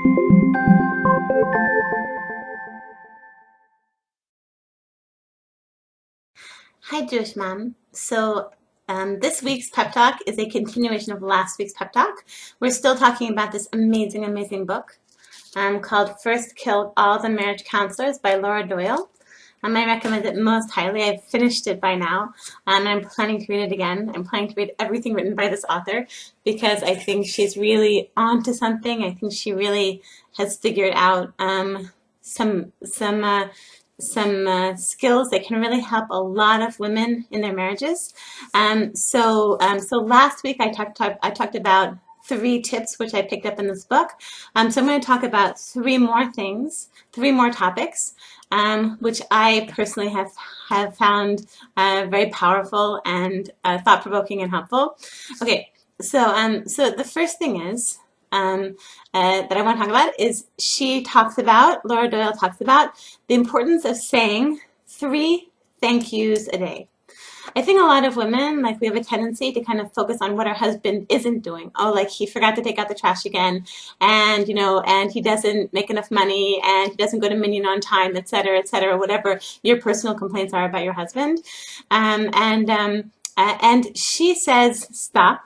Hi, Jewish Mom. This week's Pep Talk is a continuation of last week's Pep Talk. We're still talking about this amazing, amazing book called First Kill All the Marriage Counselors by Laura Doyle. I recommend it most highly. I've finished it by now, and I'm planning to read it again. I'm planning to read everything written by this author because I think she's really onto something. I think she really has figured out some skills that can really help a lot of women in their marriages. So last week I talked about 3 tips which I picked up in this book. So I'm going to talk about 3 more topics, which I personally have found very powerful and thought-provoking and helpful. Okay, so the first thing is that I want to talk about is Laura Doyle talks about the importance of saying 3 thank yous a day. I think a lot of women, like, we have a tendency to kind of focus on what our husband isn't doing. Oh, like, he forgot to take out the trash again, and, and he doesn't make enough money, and he doesn't go to Minion on time, et cetera, whatever your personal complaints are about your husband. And she says, stop,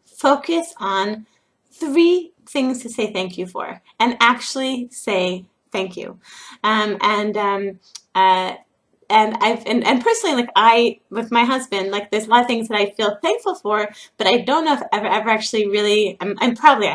focus on 3 things to say thank you for, and actually say thank you. And personally, like, with my husband, like, there's a lot of things that I feel thankful for, but I don't know if I've ever actually really, I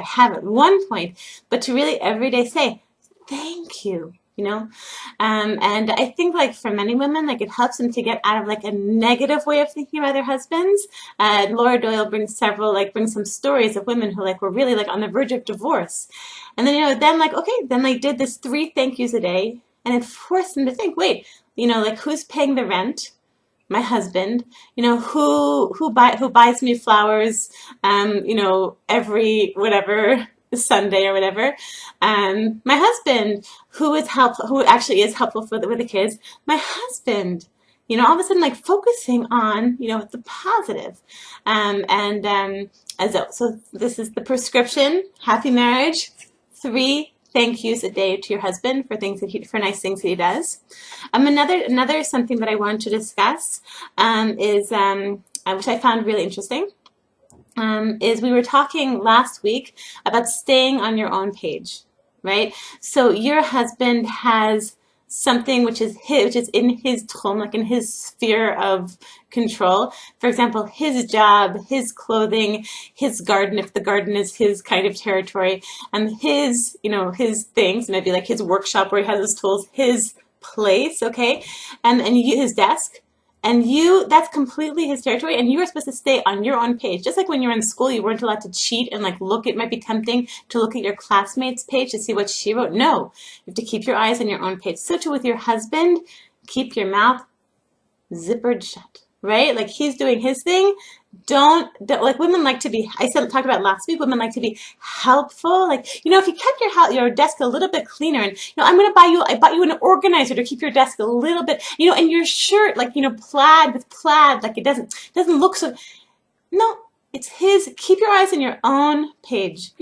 have at one point, but to really every day say thank you. And I think, like, for many women, like, it helps them to get out of, like, a negative way of thinking about their husbands. Laura Doyle brings some stories of women who, like, were really, like, on the verge of divorce, and then then they did this 3 thank yous a day, and it forced them to think, wait, like, who's paying the rent? My husband. Who buys me flowers, every whatever Sunday or whatever. My husband. Who actually is helpful with the kids? My husband. All of a sudden, like, focusing on, the positive. So this is the prescription. Happy marriage. 3 thank yous a day to your husband for nice things that he does. Another something that I want to discuss is which I found really interesting. Is we were talking last week about staying on your own page, right? So your husband has something which is in his tchum, like in his sphere of control. For example, his job, his clothing, his garden, if the garden is his kind of territory, and his things, maybe like his workshop where he has his tools, his place, okay, and his desk. And that's completely his territory, and you are supposed to stay on your own page. Just like when you were in school, you weren't allowed to cheat and, like, it might be tempting to look at your classmate's page to see what she wrote. No, you have to keep your eyes on your own page. So too with your husband, keep your mouth zippered shut, right? Like, he's doing his thing. Don't like, women like to be, talked about last week, women like to be helpful. Like, if you kept your desk a little bit cleaner, and, I bought you an organizer to keep your desk a little bit, and your shirt, like, plaid with plaid, like, it doesn't look so, no, it's his. Keep your eyes on your own page,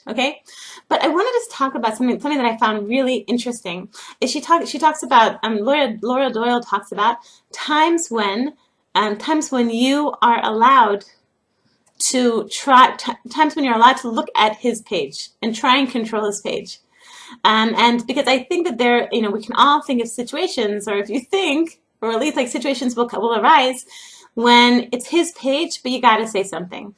okay? But I want to just talk about something that I found really interesting. Is she talks about, Laura Doyle talks about times when you are allowed to times when you're allowed to look at his page and try and control his page. And because I think that we can all think of situations, or if you think, or at least, like, situations will arise when it's his page, but you got to say something.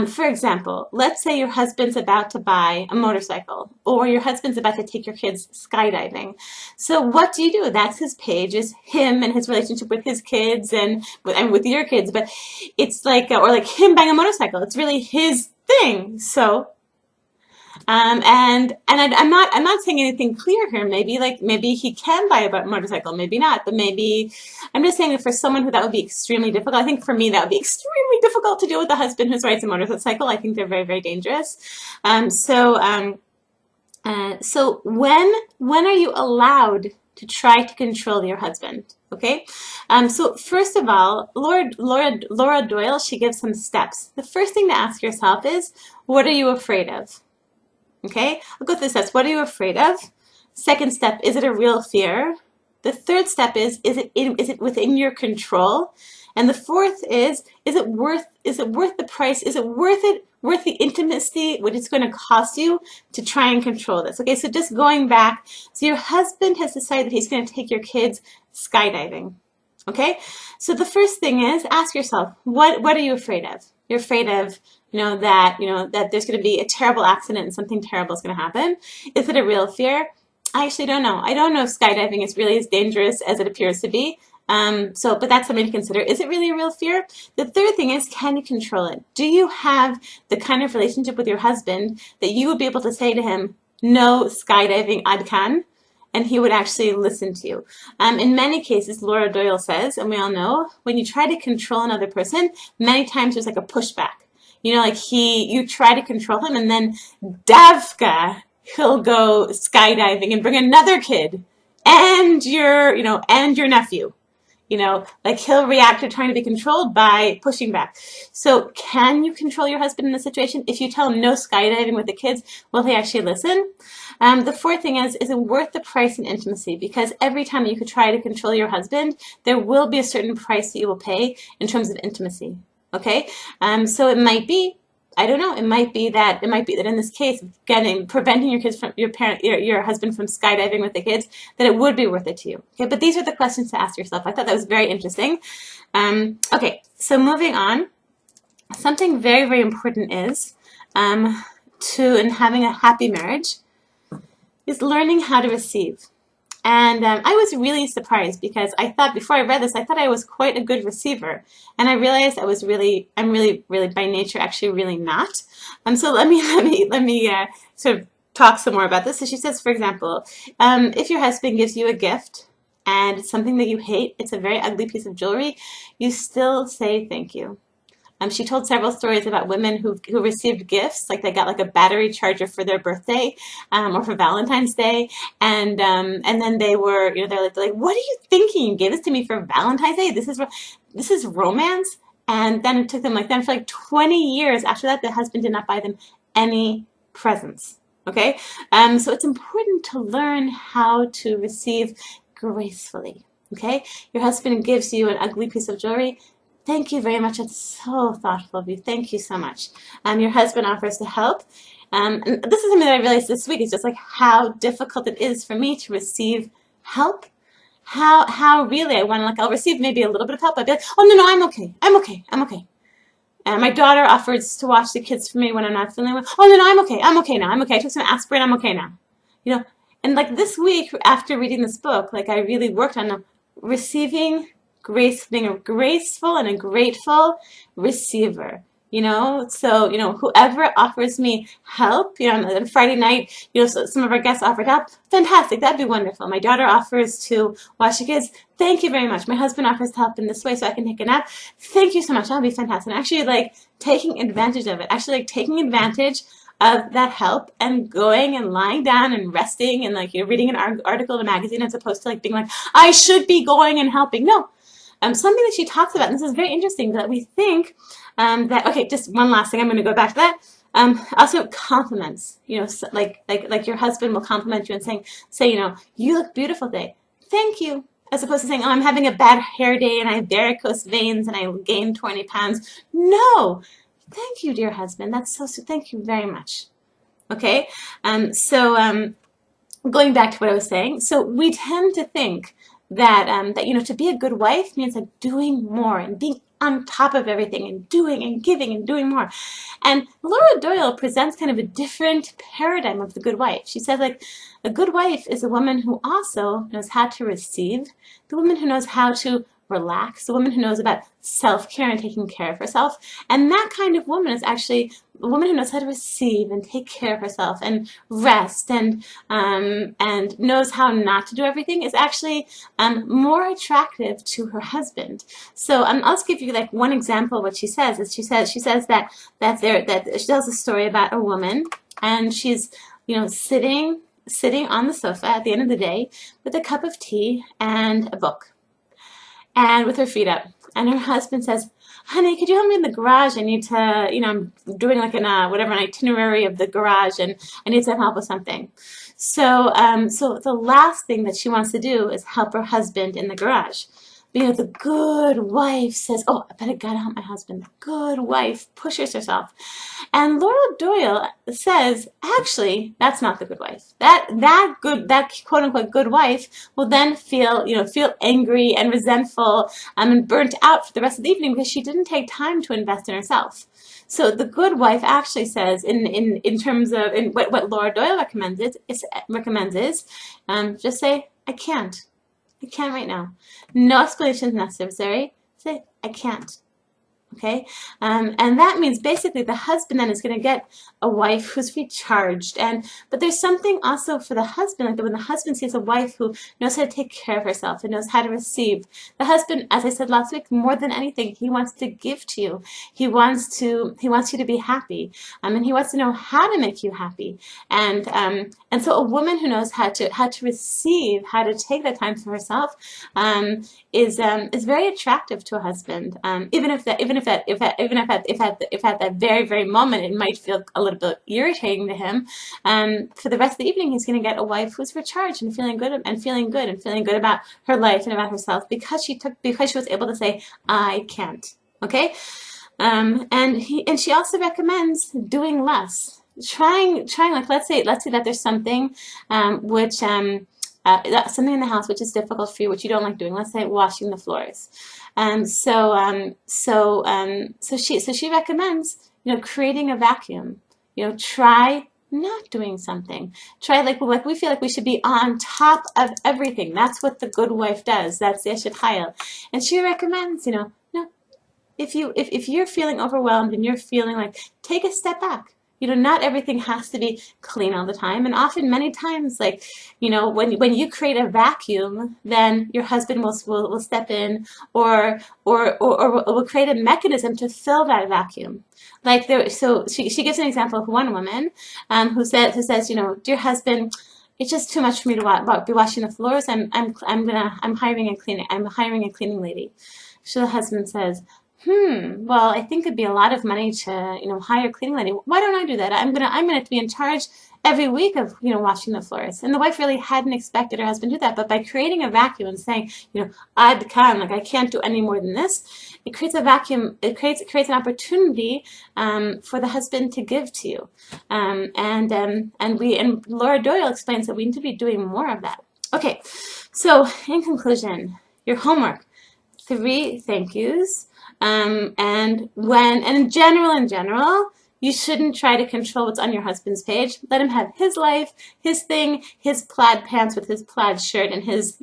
For example, let's say your husband's about to buy a motorcycle, or your husband's about to take your kids skydiving. So what do? That's his page, is him and his relationship with his kids and with your kids. But it's like, or like him buying a motorcycle. It's really his thing. So. And I'm not saying anything clear here. Maybe he can buy a motorcycle, maybe not, but maybe I'm just saying that for someone who that would be extremely difficult. I think for me that would be extremely difficult to deal with a husband who rides a motorcycle. I think they're very, very dangerous. So when are you allowed to try to control your husband? Okay, so first of all, Laura Doyle, she gives some steps. The first thing to ask yourself is, what are you afraid of? Okay, I'll go through the steps. What are you afraid of? Second step, is it a real fear? The third step is it within your control? And the fourth is it worth the price? Is it worth the intimacy, what it's going to cost you to try and control this? Okay, so just going back, so your husband has decided he's going to take your kids skydiving. Okay, so the first thing is ask yourself, what are you afraid of? You're afraid of, that there's going to be a terrible accident and something terrible is going to happen. Is it a real fear? I actually don't know. I don't know if skydiving is really as dangerous as it appears to be. But that's something to consider. Is it really a real fear? The third thing is, can you control it? Do you have the kind of relationship with your husband that you would be able to say to him, no skydiving, I can, and he would actually listen to you? In many cases, Laura Doyle says, and we all know, when you try to control another person, many times there's like a pushback. You try to control him, and then Davka, he'll go skydiving and bring another kid and your nephew. He'll react to trying to be controlled by pushing back. So can you control your husband in this situation? If you tell him no skydiving with the kids, will he actually listen? The fourth thing is it worth the price and intimacy? Because every time you could try to control your husband, there will be a certain price that you will pay in terms of intimacy. Okay? So it might be, I don't know. It might be that in this case, preventing your husband from skydiving with the kids, that it would be worth it to you. Okay, but these are the questions to ask yourself. I thought that was very interesting. Okay, so moving on, something very, very important is in having a happy marriage is learning how to receive. And I was really surprised because I thought, before I read this, I thought I was quite a good receiver. And I realized I'm really by nature actually really not. So let me sort of talk some more about this. So she says, for example, if your husband gives you a gift and it's something that you hate, it's a very ugly piece of jewelry, you still say thank you. She told several stories about women who received gifts, like they got like a battery charger for their birthday or for Valentine's Day, and then they were, they're like, what are you thinking? You gave this to me for Valentine's Day? This is romance. And then it took them for like 20 years after that, the husband did not buy them any presents. Okay, so it's important to learn how to receive gracefully. Okay, your husband gives you an ugly piece of jewelry. Thank you very much. It's so thoughtful of you. Thank you so much. Your husband offers to help. And this is something that I realized this week. It's just like how difficult it is for me to receive help. How really I want to, I'll receive maybe a little bit of help. I'll be like, oh, no, I'm okay. I'm okay. I'm okay. And my daughter offers to watch the kids for me when I'm not feeling well. Oh, no, I'm okay. I'm okay now. I'm okay. I took some aspirin. I'm okay now. And this week after reading this book, I really worked on receiving grace, being a graceful and a grateful receiver. So whoever offers me help, on Friday night, so some of our guests offered help. Fantastic, that'd be wonderful. My daughter offers to watch the kids. Thank you very much. My husband offers to help in this way so I can take a nap. Thank you so much. That'll be fantastic. And actually, taking advantage of it. Actually, taking advantage of that help and going and lying down and resting and reading an article in a magazine as opposed to being like, I should be going and helping. No. Something that she talks about, and this is very interesting, that we think okay, just one last thing, I'm going to go back to that. Also compliments, so like your husband will compliment you and say, you look beautiful today. Thank you. As opposed to saying, oh, I'm having a bad hair day and I have varicose veins and I gained 20 pounds. No. Thank you, dear husband. That's so sweet. Thank you very much. Okay. Going back to what I was saying, so we tend to think that to be a good wife means doing more and being on top of everything and doing and giving and doing more. And Laura Doyle presents kind of a different paradigm of the good wife. She says a good wife is a woman who also knows how to receive, the woman who knows how to relax, the woman who knows about self-care and taking care of herself. And that kind of woman is actually a woman who knows how to receive and take care of herself and rest and knows how not to do everything is actually more attractive to her husband. So I'll just give you one example of what she says. She says that she tells a story about a woman and she's sitting on the sofa at the end of the day with a cup of tea and a book and with her feet up. And her husband says, honey, could you help me in the garage? I need to, I'm doing like an itinerary of the garage, and I need some help with something. So the last thing that she wants to do is help her husband in the garage. The good wife says, oh, I better gotta help my husband. The good wife pushes herself. And Laura Doyle says, actually, that's not the good wife. That quote unquote good wife will then feel angry and resentful and burnt out for the rest of the evening because she didn't take time to invest in herself. So the good wife actually says, in terms of what Laura Doyle recommends is just say, I can't right now. No explanation is necessary. Say, I can't. Okay, and that means basically the husband then is going to get a wife who's recharged, but there's something also for the husband, like when the husband sees a wife who knows how to take care of herself and knows how to receive. The husband, as I said last week, more than anything, he wants to give to you. He wants you to be happy, and he wants to know how to make you happy. And so a woman who knows how to receive, how to take that time for herself, is very attractive to a husband, even if at that very, very moment it might feel a little bit irritating to him. For the rest of the evening, he's going to get a wife who's recharged and feeling good about her life and about herself because she was able to say, I can't. Okay, and she also recommends doing less, trying like let's say that there's something that's something in the house which is difficult for you, which you don't like doing. Let's say washing the floors. So she recommends, creating a vacuum. Try not doing something. Try like we feel like we should be on top of everything. That's what the good wife does. That's the Eshet Chayil. And she recommends, if you're feeling overwhelmed and you're feeling like, take a step back. Not everything has to be clean all the time. And often, many times, like, when you create a vacuum, then your husband will step in or will create a mechanism to fill that vacuum. So she gives an example of one woman who says, dear husband, it's just too much for me to be washing the floors. I'm hiring a cleaning lady. So the husband says, well, I think it'd be a lot of money to, hire a cleaning lady. Why don't I do that? I'm gonna be in charge every week of, washing the floors. And the wife really hadn't expected her husband to do that. But by creating a vacuum and saying, I can't do any more than this, it creates a vacuum. It creates an opportunity for the husband to give to you. And Laura Doyle explains that we need to be doing more of that. Okay, so in conclusion, your homework: 3 thank yous. And in general, you shouldn't try to control what's on your husband's page. Let him have his life, his thing, his plaid pants with his plaid shirt and his,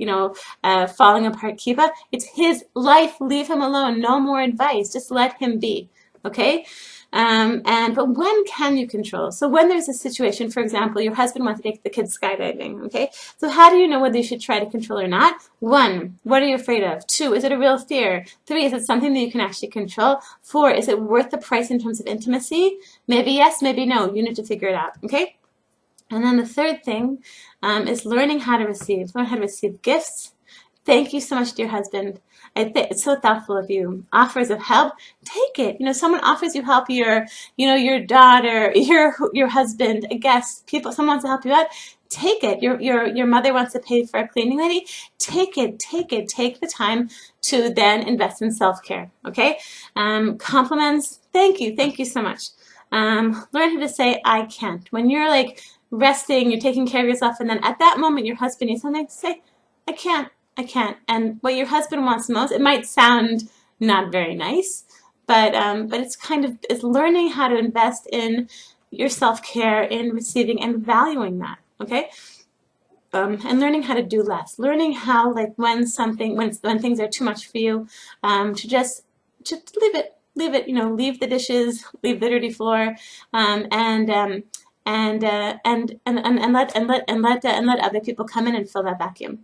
falling apart kippah. It's his life. Leave him alone. No more advice. Just let him be. Okay? But when can you control? So when there's a situation, for example, your husband wants to take the kids skydiving, okay? So how do you know whether you should try to control or not? 1, what are you afraid of? 2, is it a real fear? 3, is it something that you can actually control? 4, is it worth the price in terms of intimacy? Maybe yes, maybe no. You need to figure it out, okay? And then the third thing is learning how to receive. Learn how to receive gifts. Thank you so much, dear husband. It's so thoughtful of you. Offers of help, take it. Someone offers you help, your daughter, your husband, a guest, someone wants to help you out. Take it. Your mother wants to pay for a cleaning lady. Take it. Take the time to then invest in self-care. Okay. Compliments. Thank you so much. Learn how to say I can't. When you're like resting, you're taking care of yourself, and then at that moment your husband needs something, say I can't. And what your husband wants most, it might sound not very nice, but it's learning how to invest in your self-care, in receiving and valuing that, okay? And learning how to do less, learning how, like, when things are too much for you, to just leave it, leave the dishes, leave the dirty floor, and let other people come in and fill that vacuum.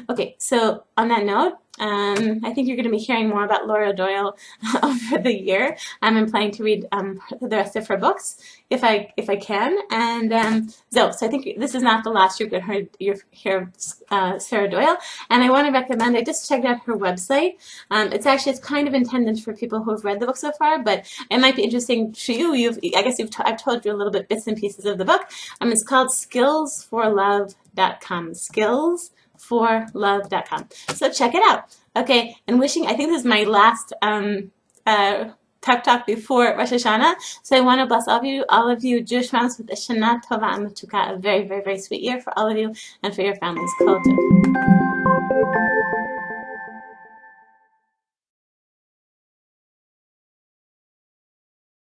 Okay, so on that note, I think you're going to be hearing more about Laura Doyle over the year. I'm planning to read the rest of her books if I can. And so I think this is not the last you're going to hear Sarah Doyle. And I want to recommend, I just checked out her website. It's kind of intended for people who have read the book so far, but it might be interesting to you. I've told you a little bit bits and pieces of the book. It's called skillsforlove.com. Skillsforlove.com. So check it out. Okay, and I think this is my last talk before Rosh Hashanah. So I want to bless all of you Jewish moms with a Shana Tova and Matuka, a very, very, very sweet year for all of you and for your families. Kol Tov.